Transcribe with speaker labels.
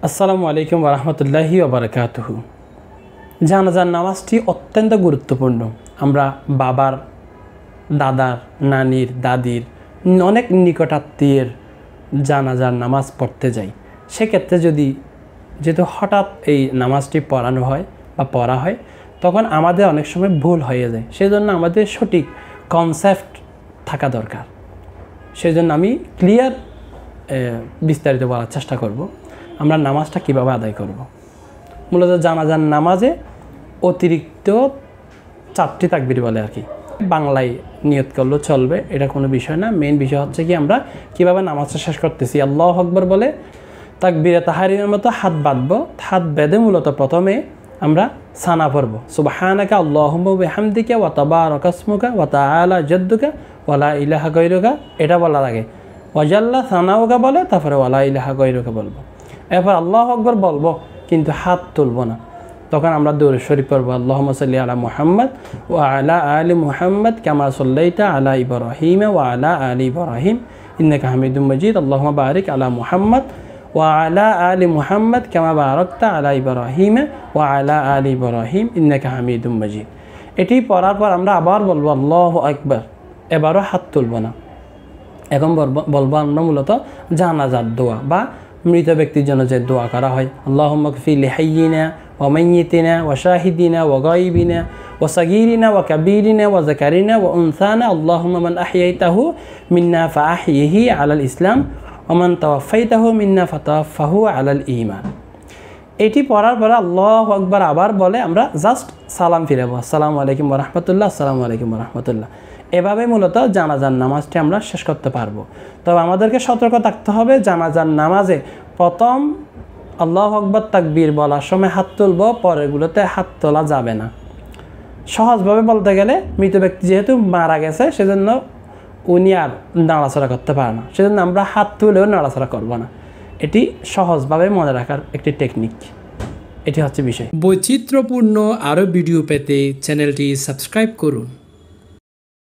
Speaker 1: আসসালামু আলাইকুম ওয়া রাহমাতুল্লাহি ওয়া বারাকাতুহু। জানাজার নামাজটি অত্যন্ত গুরুত্বপূর্ণ। আমরা বাবার, দাদার, নানির, দাদির অনেক নিকটাত্মীয়ের জানাজার নামাজ পড়তে যাই। সেক্ষেত্রে যেহেতু হঠাৎ এই নামাজটি পড়ানো হয় বা পড়া হয়, তখন আমাদের অনেক সময় ভুল হয়ে যায়। সেজন্য আমাদের সঠিক কনসেপ্ট থাকা দরকার। সেজন্য আমি ক্লিয়ার বিস্তারিত বলার চেষ্টা করব। আমরা নামাজটা কীভাবে আদায় করব। মূলত জানাজার নামাজে অতিরিক্ত 4টি তাকবীর বলে আর কি। বাংলায় নিয়ত করলেও চলবে, এটা কোনো বিষয় না। মেইন বিষয় হচ্ছে কি আমরা কীভাবে নামাজটা শেষ করতেছি। আল্লাহু আকবার বলে তাকবীরে তাহরিমের মতো হাত বাঁধবো। হাত বেঁধে মূলত প্রথমে আমরা সানা পড়ব, সুবহানাকা আল্লাহুম্মা ওয়া বিহামদিকা ওয়া তাবারাকা ইসমুকা ওয়া তাআলা জাদ্দুকা ওয়া লা ইলাহা গায়রুকা, এটা বলার আগে ওয়াজাল্লা সানাউকা বলে তারপরে ওয়া লা ইলাহা গায়রুকা বলবো। এরপর আল্লাহু আকবার বলবো, কিন্তু হাত তুলবো না। তখন আমরা দরুদ শরীফ পড়ব, আল্লাহুম্মা সাল্লি আলা মুহাম্মদ ওয়া আলা আলি মুহাম্মদ কামা সাল্লাইতা আলা ইব্রাহিম ওয়া আলা আলি ইব্রাহিম ইন্নাকা হামিদুম মাজিদ, আল্লাহুম্মা বারিক আলা মুহাম্মদ ওয়া আলা আলি মুহাম্মদ কামা বারাকতা আলা ইব্রাহিম ওয়া আলা আলি ইব্রাহিম ইন্নাকা হামিদুম মাজিদ। এটি পড়ার পর আমরা আবার বলবো আল্লাহু আকবার। এবারও হাত তুলব না। এখন বলবো আমরা মূলত জানাজার দোয়া বা মৃত ব্যক্তির জন্য যে দোয়া করা হয়, আল্লাহুম্মা গফির লিহাইয়িনা ওয়া মাইয়িতিনা ওয়া শাহিদিনা ওয়া গায়বিনা ওয়া সাগীরিনা ওয়া কাবীরিনা ওয়া যাকারিনা ওয়া উনসানা, আল্লাহুম্মা মান আহইয়াইতাহু মিন্না ফাআহইহি আলাল ইসলাম ওয়া মান তাওয়াফাইতাহু মিন্না ফাতাওয়াফাহু আলাল ঈমান। এটি পড়ার পরে আল্লাহু আকবার আবার বলে আমরা জাস্ট সালাম ফিরাবো, আসসালামু আলাইকুম ওয়া রাহমাতুল্লাহ, আসসালামু আলাইকুম ওয়া রাহমাতুল্লাহ। এভাবে মূলত জানাজার নামাজটি আমরা শেষ করতে পারবো। তবে আমাদেরকে সতর্ক থাকতে হবে, জানাজার নামাজে প্রথম আল্লাহু আকবার তাকবীর বলার সময় হাত তুলব, পরেরগুলোতে হাত তোলা যাবে না। সহজভাবে বলতে গেলে মৃত ব্যক্তি যেহেতু মারা গেছে, সেজন্য উনি আর নাড়াচাড়া করতে পারে না, সেজন্য আমরা হাত তুলেও নাড়াচাড়া করব না। এটি সহজভাবে মনে রাখার একটি টেকনিক। এটি হচ্ছে বিষয়।
Speaker 2: বৈচিত্র্যপূর্ণ আরও ভিডিও পেতে চ্যানেলটি সাবস্ক্রাইব করুন।